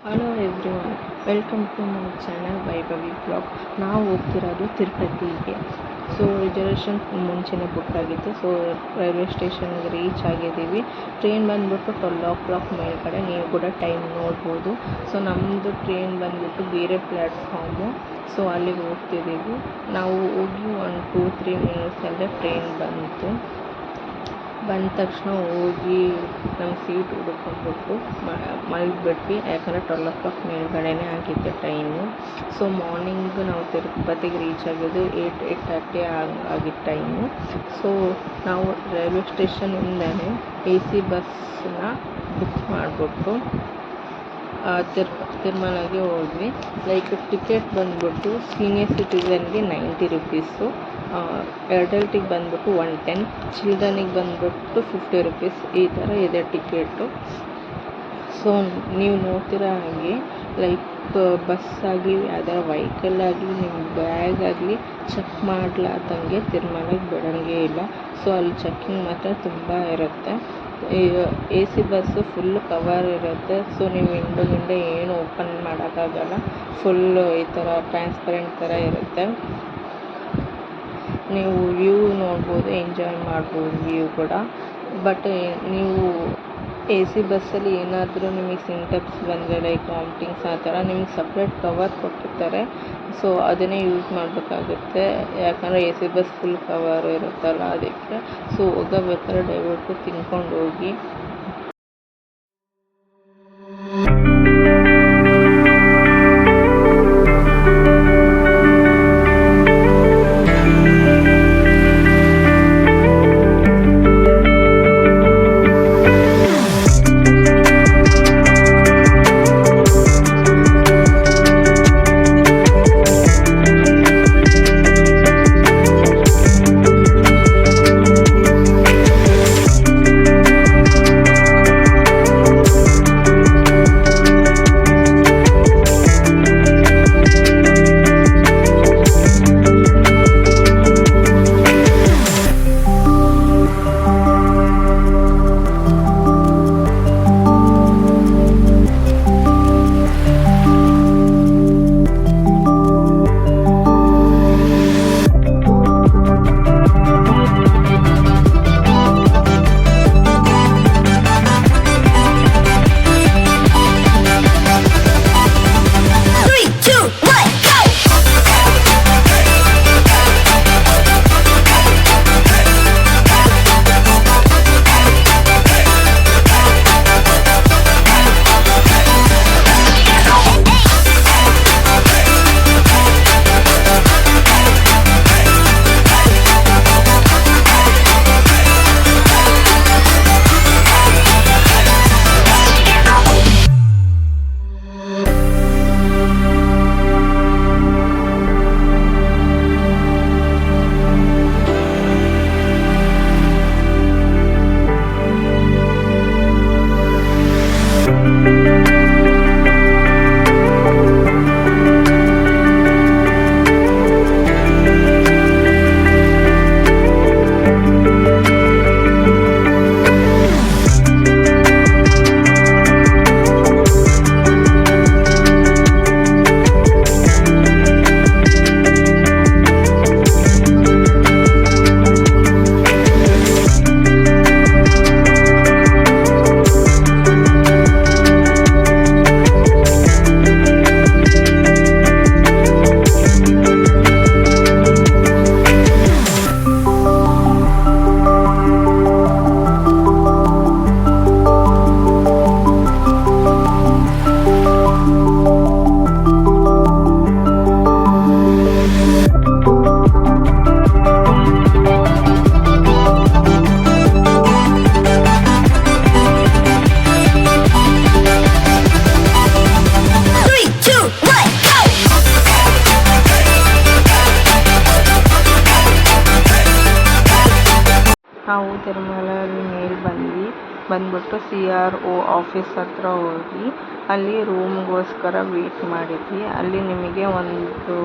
Hello everyone, welcome to my channel Vaibhavi blog. ನಾವು ಹೋಗ್ತಿರೋದು ತಿರುಪತಿಗೆ. ಸೊ ರಿಸರ್ವೇಷನ್ ಮುಂಚೆನೇ ಬುಕ್ ಆಗಿತ್ತು. ಸೊ ರೈಲ್ವೆ ಸ್ಟೇಷನ್ಗೆ ರೀಚ್ ಆಗಿದ್ದೀವಿ. ಟ್ರೈನ್ ಬಂದುಬಿಟ್ಟು 12 o'clock ಮೇಲ್ಗಡೆ. ನೀವು ಕೂಡ ಟೈಮ್ ನೋಡ್ಬೋದು. ಸೊ ನಮ್ಮದು ಟ್ರೈನ್ ಬಂದುಬಿಟ್ಟು ಬೇರೆ ಪ್ಲ್ಯಾಟ್ಫಾರ್ಮು. ಸೊ ಅಲ್ಲಿಗೆ ಹೋಗ್ತಿದ್ದೀವಿ. ನಾವು ಹೋಗಿ 1-2-3 ಮಿನಿಟ್ಸಲ್ಲೇ ಟ್ರೈನ್ ಬಂತು. ಬಂದ ತಕ್ಷಣ ಹೋಗಿ ನಮ್ಮ ಸೀಟ್ ಹುಡ್ಕೊಂಡ್ಬಿಟ್ಟು ಮಲಗಿಬಿಟ್ವಿ. ಯಾಕಂದರೆ 12 o'clock ಮೇಲ್ಗಡೆ ಆಗಿತ್ತು ಟೈಮು. ಸೊ ಮಾರ್ನಿಂಗ್ ನಾವು ತಿರುಪತಿಗೆ ರೀಚ್ ಆಗಿದ್ದು 8-8:30 ಆಗಿತ್ತು ಟೈಮು. ಸೊ ನಾವು ರೈಲ್ವೆ ಸ್ಟೇಷನಿಂದಲೇ AC ಬಸ್ಸನ್ನ ಬುಕ್ ಮಾಡಿಬಿಟ್ಟು ತಿರುಮಲಗೆ ಹೋದ್ವಿ. ಲೈಕ್ ಟಿಕೆಟ್ ಬಂದುಬಿಟ್ಟು ಸೀನಿಯರ್ ಸಿಟಿಸನ್ಗೆ 90 rupees, ಅಡಲ್ಟಿಗೆ ಬಂದುಬಿಟ್ಟು 110, ಚಿಲ್ಡ್ರನಿಗೆ ಬಂದುಬಿಟ್ಟು 50 rupees. ಈ ಥರ ಇದೆ ಟಿಕೆಟು. ಸೊ ನೀವು ನೋಡ್ತಿರೋ ಹಾಗೆ ಲೈಕ್ ಬಸ್ಸಾಗಲಿ ಯಾವ್ದಾರ ವೆಹಿಕಲ್ ಆಗಲಿ ನಿಮ್ಮ ಬ್ಯಾಗ್ ಆಗಲಿ ಚೆಕ್ ಮಾಡಲಾರ್ದಂಗೆ ತಿರುಮಲಕ್ಕೆ ಬಿಡೋಂಗೇ ಇಲ್ಲ. ಸೊ ಅಲ್ಲಿ ಚೆಕ್ಕಿಂಗ್ ಮಾತ್ರ ತುಂಬ ಇರುತ್ತೆ. AC ಬಸ್ಸು ಫುಲ್ ಕವರ್ ಇರುತ್ತೆ. ಸೊ ನೀವು ವಿಂಡೋ ಏನು ಓಪನ್ ಮಾಡೋಕ್ಕಾಗಲ್ಲ. ಫುಲ್ಲು ಈ ಥರ ಟ್ರಾನ್ಸ್ಪರೆಂಟ್ ಥರ ಇರುತ್ತೆ. ನೀವು ವ್ಯೂ ನೋಡ್ಬೋದು, ಎಂಜಾಯ್ ಮಾಡ್ಬೋದು ವ್ಯೂ ಕೂಡ. ಬಟ್ ನೀವು AC ಬಸ್ಸಲ್ಲಿ ಏನಾದರೂ ನಿಮಗೆ ಸಿಂಟಮ್ಸ್ ಬಂದರೆ ಲೈಕ್ ವಾಮಿಟಿಂಗ್ಸ್ ಆ ಥರ ನಿಮಗೆ ಸಪ್ರೇಟ್ ಕವರ್ ಕೊಟ್ಟಿರ್ತಾರೆ. ಸೊ ಅದನ್ನೇ ಯೂಸ್ ಮಾಡಬೇಕಾಗುತ್ತೆ. ಯಾಕಂದರೆ AC ಬಸ್ ಫುಲ್ ಕವರ್ ಇರುತ್ತಲ್ಲ, ಅದಕ್ಕೆ. ಸೊ ಹೋಗಬೇಕಾದ್ರೆ ದಯವಿಟ್ಟು ತಿನ್ಕೊಂಡು ಹೋಗಿ. ನಾವು ತಿರುಮಲಲ್ಲಿ ಮೇಲೆ ಬಂದ್ಬಿಟ್ಟು CRO ಆಫೀಸ್ ಹತ್ರ ಹೋಗಿ ಅಲ್ಲಿ ರೂಮ್ಗೋಸ್ಕರ ವೇಟ್ ಮಾಡಿದ್ವಿ. ಅಲ್ಲಿ ನಿಮಗೆ ಒಂದು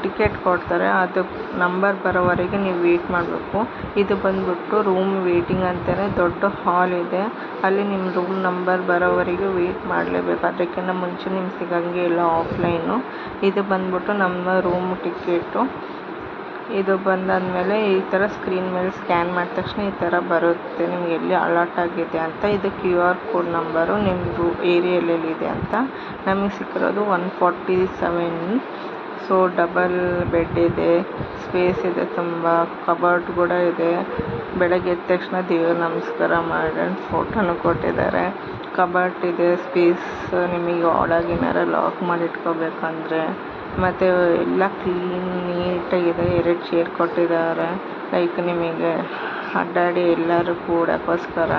ಟಿಕೆಟ್ ಕೊಡ್ತಾರೆ, ಅದು ನಂಬರ್ ಬರೋವರೆಗೆ ನೀವು ವೆಯ್ಟ್ ಮಾಡಬೇಕು. ಇದು ಬಂದ್ಬಿಟ್ಟು ರೂಮ್ ವೇಟಿಂಗ್ ಅಂತಲೇ ದೊಡ್ಡ ಹಾಲ್ ಇದೆ, ಅಲ್ಲಿ ನಿಮ್ಮ ರೂಮ್ ನಂಬರ್ ಬರೋವರೆಗೂ ವೆಯ್ಟ್ ಮಾಡಲೇಬೇಕು. ಅದಕ್ಕಿಂತ ಮುಂಚೆ ನಿಮ್ಗೆ ಸಿಗಂಗೆ ಇಲ್ಲ ಆಫ್ಲೈನು. ಇದು ಬಂದ್ಬಿಟ್ಟು ನಮ್ಮ ರೂಮ್ ಟಿಕೆಟು. ಇದು ಬಂದಾದಮೇಲೆ ಈ ಥರ ಸ್ಕ್ರೀನ್ ಮೇಲೆ ಸ್ಕ್ಯಾನ್ ಮಾಡಿದ ತಕ್ಷಣ ಈ ಥರ ಬರುತ್ತೆ ನಿಮ್ಗೆ ಎಲ್ಲಿ ಅಲಾಟ್ ಆಗಿದೆ ಅಂತ. ಇದು QR ಕೋಡ್ ನಂಬರು ನಿಮ್ಮದು ಏರಿಯಲ್ಲೆಲ್ಲಿದೆ ಅಂತ. ನಮಗೆ ಸಿಕ್ಕಿರೋದು 147. ಸೊ ಡಬಲ್ ಬೆಡ್ ಇದೆ, ಸ್ಪೇಸ್ ಇದೆ, ತುಂಬ ಕಬರ್ಡ್ ಕೂಡ ಇದೆ. ಬೆಳಗ್ಗೆ ಎದ್ದ ತಕ್ಷಣ ದೇವ್ರ ನಮಸ್ಕಾರ ಮಾಡಿ ಫೋಟೋನು ಕೊಟ್ಟಿದ್ದಾರೆ. ಕಬರ್ಡ್ ಇದೆ, ಸ್ಪೇಸ್ ನಿಮಗೆ ಒಳಗೇನಾರ ಲಾಕ್ ಮಾಡಿ ಇಟ್ಕೋಬೇಕಂದ್ರೆ. ಮತ್ತು ಎಲ್ಲ ಕ್ಲೀನ್ ನೀಟಾಗಿದೆ. 2 ಚೇರ್ ಕೊಟ್ಟಿದ್ದಾರೆ, ಲೈಕ್ ನಿಮಗೆ ಅಡ್ಡಾಡಿ ಎಲ್ಲರೂ ಕೂಡೋಕ್ಕೋಸ್ಕರ.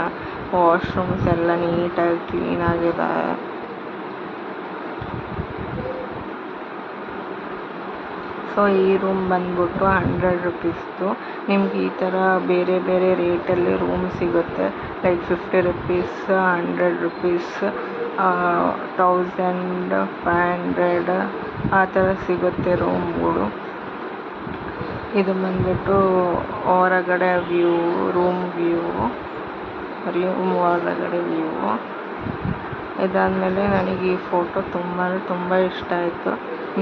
ವಾಶ್ರೂಮ್ಸ್ ಎಲ್ಲ ನೀಟಾಗಿ ಕ್ಲೀನಾಗಿದೆ. ಸೊ ಈ ರೂಮ್ ಬಂದ್ಬಿಟ್ಟು 100 ರುಪೀಸ್ದು. ನಿಮ್ಗೆ ಈ ಥರ ಬೇರೆ ಬೇರೆ ರೇಟಲ್ಲಿ ರೂಮ್ ಸಿಗುತ್ತೆ, ಲೈಕ್ 50 ರುಪೀಸ್, 100 ರುಪೀಸ್, 1500 ಆ ಥರ ಸಿಗುತ್ತೆ ರೂಮ್ಗಳು. ಇದು ಬಂದ್ಬಿಟ್ಟು ಹೊರಗಡೆ ವ್ಯೂ, ರೂಮ್ ಹೊರಗಡೆ ವ್ಯೂ. ಇದಾದಮೇಲೆ ನನಗೆ ಈ ಫೋಟೋ ತುಂಬ ಇಷ್ಟ ಆಯಿತು.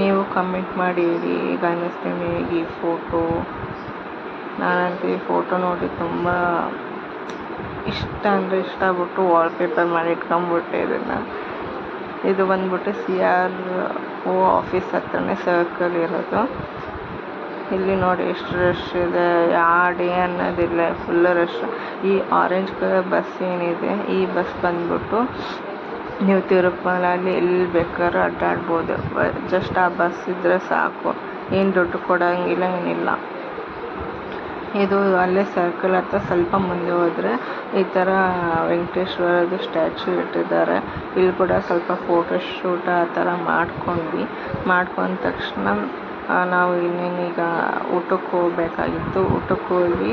ನೀವು ಕಮೆಂಟ್ ಮಾಡಿ ಹೇಳಿ ಹೇಗೆ ಅನ್ನಿಸ್ತು ನಿಮಗೆ ಈ ಫೋಟೋ. ನಾನಂತೂ ಈ ಫೋಟೋ ನೋಡಿ ತುಂಬ ಇಷ್ಟ ಆಗ್ಬಿಟ್ಟು ವಾಲ್ಪೇಪರ್ ಮಾಡಿ ಇಟ್ಕೊಂಬಿಟ್ಟೆ ಇದನ್ನು. ಇದು ಬಂದ್ಬಿಟ್ಟು CRO ಆಫೀಸ್ ಹತ್ರನೇ ಸರ್ಕಲ್ ಇರೋದು. ಇಲ್ಲಿ ನೋಡಿ ಎಷ್ಟು ರಶ್ ಇದೆ, ಯಾವ ಡೇ ಅನ್ನೋದಿಲ್ಲ, ಫುಲ್ ರಶ್. ಈ ಆರೆಂಜ್ ಕಲರ್ ಬಸ್ ಏನಿದೆ, ಈ ಬಸ್ ಬಂದ್ಬಿಟ್ಟು ನೀವು ತಿರುಪತಿಯಲ್ಲಿ ಎಲ್ಲಿ ಬೇಕಾದ್ರೂ ಅಡ್ಡಾಡ್ಬೋದು. ಜಸ್ಟ್ ಆ ಬಸ್ ಇದ್ದರೆ ಸಾಕು, ಏನು ದುಡ್ಡು ಕೊಡೋಂಗಿಲ್ಲ, ಏನಿಲ್ಲ. ಇದು ಅಲ್ಲೇ ಸರ್ಕಲ್ ಹತ್ರ ಸ್ವಲ್ಪ ಮುಂದೆ ಹೋದರೆ ಈ ಥರ ವೆಂಕಟೇಶ್ವರದ್ದು ಸ್ಟ್ಯಾಚ್ಯೂ ಇಟ್ಟಿದ್ದಾರೆ. ಇಲ್ಲಿ ಕೂಡ ಸ್ವಲ್ಪ ಫೋಟೋಶೂಟ್ ಆ ಥರ ಮಾಡ್ಕೊಂಡ ತಕ್ಷಣ ನಾವು ಇನ್ನೇನೀಗ ಊಟಕ್ಕೆ ಹೋಗ್ಬೇಕಾಗಿತ್ತು. ಊಟಕ್ಕೆ ಹೋಗಿ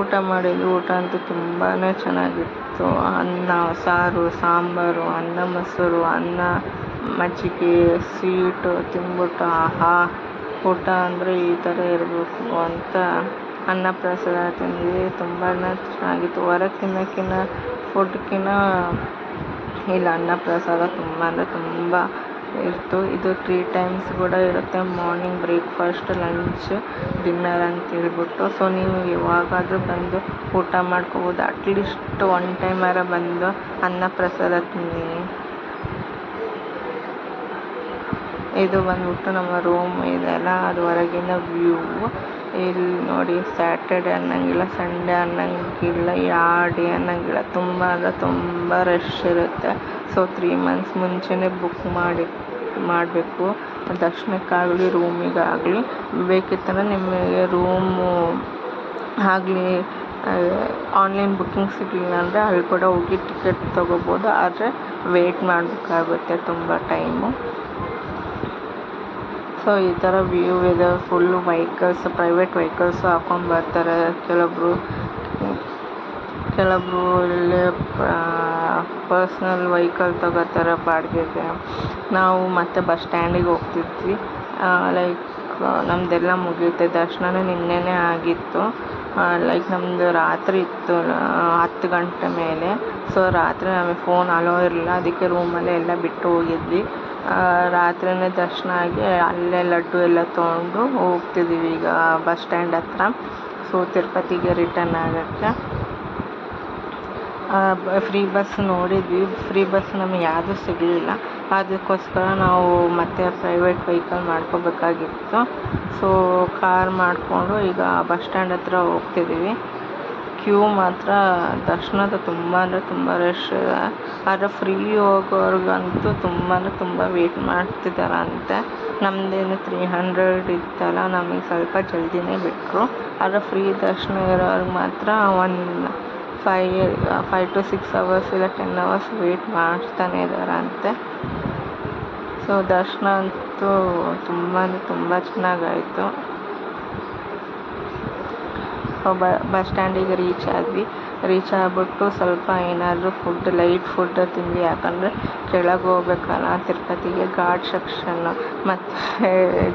ಊಟ ಮಾಡಿದ್ವಿ. ಊಟ ಅಂತೂ ತುಂಬಾ ಚೆನ್ನಾಗಿತ್ತು. ಅನ್ನ, ಸಾರು, ಸಾಂಬಾರು, ಅನ್ನ ಮೊಸರು, ಅನ್ನ ಮಜ್ಜಿಗೆ, ಸ್ವೀಟು ತಿಂದ್ಬಿಟ್ಟು ಆಹಾ ಊಟ ಅಂದರೆ ಈ ಥರ ಇರಬೇಕು ಅಂತ ಅನ್ನ ಪ್ರಸಾದ ತಿಂದ್ವಿ. ತುಂಬಾ ಚೆನ್ನಾಗಿತ್ತು. ಹೊರಗೆ ತಿನ್ನೋಕ್ಕಿಂತ ಫುಡ್ಕಿಂತ ಇಲ್ಲ ಅನ್ನ ಪ್ರಸಾದ ತುಂಬ ಇತ್ತು. ಇದು 3 ಟೈಮ್ಸ್ ಕೂಡ ಇರುತ್ತೆ, ಮಾರ್ನಿಂಗ್ ಬ್ರೇಕ್ಫಾಸ್ಟ್, ಲಂಚ್, ಡಿನ್ನರ್ ಅಂತ ಹೇಳ್ಬಿಟ್ಟು. ಸೊ ನೀವು ಯಾವಾಗಾದರೂ ಬಂದು ಊಟ ಮಾಡ್ಕೋಬೋದು. ಅಟ್ಲೀಸ್ಟ್ 1 ಟೈಮಾರ ಬಂದು ಅನ್ನ ಪ್ರಸಾದ ತಿನ್ನಿ. ಇದು ಬಂದ್ಬಿಟ್ಟು ನಮ್ಮ ರೂಮ್ ಇದೆಲ್ಲ, ಅದು ಹೊರಗಿನ ವ್ಯೂ. ಇಲ್ಲಿ ನೋಡಿ, ಸ್ಯಾಟರ್ಡೆ ಅನ್ನೋಂಗಿಲ್ಲ, ಸಂಡೇ ಅನ್ನೋಂಗಿಲ್ಲ, ಯಾವ ಡೇ ಅನ್ನೋಂಗಿಲ್ಲ, ತುಂಬ ರಶ್ ಇರುತ್ತೆ. ಸೊ 3 ಮಂತ್ಸ್ ಮುಂಚೆನೇ ಬುಕ್ ಮಾಡಬೇಕು, ದರ್ಶನಕ್ಕಾಗಲಿ ರೂಮಿಗಾಗಲಿ. ಬೇಕಿತ್ತಂದರೆ ನಿಮಗೆ ರೂಮು ಆಗಲಿ ಆನ್ಲೈನ್ ಬುಕ್ಕಿಂಗ್ ಸಿಗಲಿಲ್ಲ ಅಂದರೆ ಅಲ್ಲಿ ಕೂಡ ಹೋಗಿ ಟಿಕೆಟ್ ತೊಗೋಬೋದು, ಆದರೆ ವೆಯ್ಟ್ ಮಾಡಬೇಕಾಗುತ್ತೆ ತುಂಬ ಟೈಮು. ಸೊ ಈ ಥರ ವ್ಯೂ ಇದೆ. ಫುಲ್ಲು ವೆಹಿಕಲ್ಸ್, ಪ್ರೈವೇಟ್ ವೆಹಿಕಲ್ಸು ಹಾಕ್ಕೊಂಡ್ಬರ್ತಾರೆ. ಕೆಲವೊಬ್ರು ಇಲ್ಲೇ ಪರ್ಸ್ನಲ್ ವೆಹಿಕಲ್ ತಗೋತಾರೆ ಬಾಡಿಗೆಗೆ. ನಾವು ಮತ್ತೆ ಬಸ್ ಸ್ಟ್ಯಾಂಡಿಗೆ ಹೋಗ್ತಿದ್ವಿ. ಲೈಕ್ ನಮ್ಮದೆಲ್ಲ ಮುಗಿಯುತ್ತೆ. ದರ್ಶನ ನಿನ್ನೆನೇ ಆಗಿತ್ತು. ಲೈಕ್ ನಮ್ಮದು ರಾತ್ರಿ ಇತ್ತು, 10 ಗಂಟೆ ಮೇಲೆ. ಸೊ ರಾತ್ರಿ ನಮಗೆ ಫೋನ್ ಅಲೋ ಇರಲಿಲ್ಲ, ಅದಕ್ಕೆ ರೂಮಲ್ಲೇ ಎಲ್ಲ ಬಿಟ್ಟು ಹೋಗಿದ್ವಿ. ರಾತ್ರಿಯೇ ದರ್ಶನ ಆಗಿ ಅಲ್ಲೇ ಲಡ್ಡು ಎಲ್ಲ ತೊಗೊಂಡು ಹೋಗ್ತಿದ್ದೀವಿ ಈಗ ಬಸ್ ಸ್ಟ್ಯಾಂಡ್ ಹತ್ರ. ಸೊ ತಿರುಪತಿಗೆ ರಿಟರ್ನ್ ಆಗೋಕ್ಕೆ ಫ್ರೀ ಬಸ್ ನೋಡಿದ್ವಿ. ಫ್ರೀ ಬಸ್ ನಮಗೆ ಯಾವುದೂ ಸಿಗಲಿಲ್ಲ, ಅದಕ್ಕೋಸ್ಕರ ನಾವು ಮತ್ತೆ ಪ್ರೈವೇಟ್ ವೆಹಿಕಲ್ ಮಾಡ್ಕೋಬೇಕಾಗಿತ್ತು. ಸೊ ಕಾರ್ ಮಾಡಿಕೊಂಡು ಈಗ ಬಸ್ ಸ್ಟ್ಯಾಂಡ್ ಹತ್ರ ಹೋಗ್ತಿದ್ದೀವಿ. ಕ್ಯೂ ಮಾತ್ರ ದರ್ಶನದ ತುಂಬ ರಶ್ ಇದೆ. ಆದರೆ ಫ್ರೀ ಹೋಗೋರ್ಗಂತೂ ತುಂಬ ವೇಟ್ ಮಾಡ್ತಿದ್ದಾರಂತೆ. ನಮ್ಮದೇನು 300 ಇತ್ತಲ್ಲ, ನಮಗೆ ಸ್ವಲ್ಪ ಜಲ್ದಿನೇ ಬಿಟ್ಟರು. ಆದರೆ ಫ್ರೀ ದರ್ಶನ ಇರೋರ್ಗೆ ಮಾತ್ರ 5 to 6 hours ಇಲ್ಲ 10 hours ವೇಟ್ ಮಾಡ್ತಾನೆ ಇದ್ದಾರಂತೆ. ಸೊ ದರ್ಶನ ಅಂತೂ ತುಂಬ ಚೆನ್ನಾಗಾಯಿತು. ಬಸ್ ಸ್ಟ್ಯಾಂಡಿಗೆ ರೀಚ್ ಆದ್ವಿ. ರೀಚ್ ಆಗ್ಬಿಟ್ಟು ಸ್ವಲ್ಪ ಏನಾದರೂ ಫುಡ್ ಲೈಟ್ ಫುಡ್ ತಿಂದ್ವಿ, ಯಾಕಂದರೆ ಕೆಳಗೆ ಹೋಗ್ಬೇಕಲ್ಲ ತಿರುಪತಿಗೆ, ಘಾಟ್ ಸೆಕ್ಷನ್ನು, ಮತ್ತು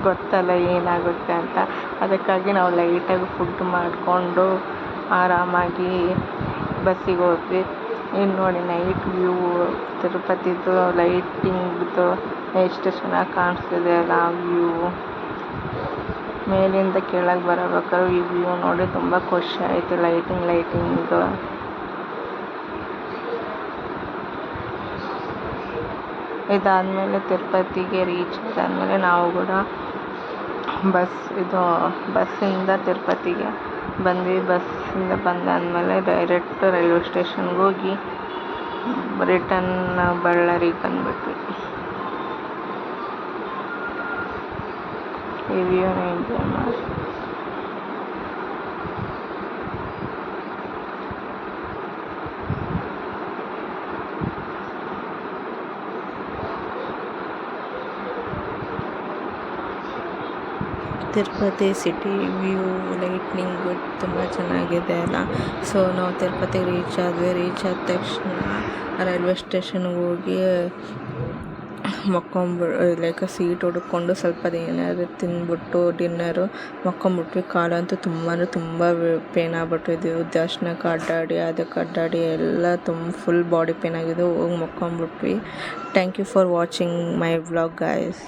ಗೊತ್ತಲ್ಲ ಏನಾಗುತ್ತೆ ಅಂತ. ಅದಕ್ಕಾಗಿ ನಾವು ಲೈಟಾಗಿ ಫುಡ್ ಮಾಡಿಕೊಂಡು ಆರಾಮಾಗಿ ಬಸ್ಸಿಗೆ ಹೋದ್ವಿ. ಇನ್ನು ನೋಡಿ ನೈಟ್ ವ್ಯೂ ತಿರುಪತಿದು ಲೈಟಿಂಗ್ದು ಎಷ್ಟು ಚೆನ್ನಾಗಿ ಕಾಣಿಸ್ತಿದೆ ಅಲ್ಲ ಆ ವ್ಯೂ. ಮೇಲಿಂದ ಕೆಳಗೆ ಬರಬೇಕಾದ್ರೆ ಈ ವ್ಯೂ ನೋಡಿ ತುಂಬ ಖುಷಿ ಆಯಿತು. ಲೈಟಿಂಗ್ದು ಇದಾದಮೇಲೆ ತಿರುಪತಿಗೆ ರೀಚ್ ಆದಮೇಲೆ ನಾವು ಕೂಡ ಬಸ್ಸಿಂದ ತಿರುಪತಿಗೆ ಬಂದ್ವಿ. ಬಸ್ಸಿಂದ ಬಂದಾದಮೇಲೆ ಡೈರೆಕ್ಟ್ ರೈಲ್ವೆ ಸ್ಟೇಷನ್ಗೆ ಹೋಗಿ ರಿಟರ್ನ್ ಬಳ್ಳಾರಿಗೆ ಬಂದ್ಬಿಟ್ವಿ. ಈ ವ್ಯೂನ ಎಂಜಾಯ್ ಮಾಡಿ. ತಿರುಪತಿ ಸಿಟಿ ವ್ಯೂ ಲೈಟ್ನಿಂಗು ತುಂಬ ಚೆನ್ನಾಗಿದೆ ಅಲ್ಲ. ಸೊ ನಾವು ತಿರುಪತಿಗೆ ರೀಚ್ ಆದ ತಕ್ಷಣ ರೈಲ್ವೆ ಸ್ಟೇಷನ್ಗೆ ಹೋಗಿ ಲೈಕ್ ಸೀಟ್ ಹುಡುಕೊಂಡು ಸ್ವಲ್ಪ ಏನಾದ್ರು ತಿಂದ್ಬಿಟ್ಟು ಡಿನ್ನರು ಮಕ್ಕೊಂಬಿಟ್ವಿ. ಕಾಲಂತೂ ತುಂಬ ಪೇನ್ ಆಗ್ಬಿಟ್ಟಿದ್ವಿ. ದರ್ಶನಕ್ಕೆ ಅಡ್ಡಾಡಿ ಎಲ್ಲ ಫುಲ್ ಬಾಡಿ ಪೇನ್ ಆಗಿದ್ದು ಹೋಗಿ ಮಕ್ಕೊಂಬಿಟ್ವಿ. Thank you for watching my vlog guys.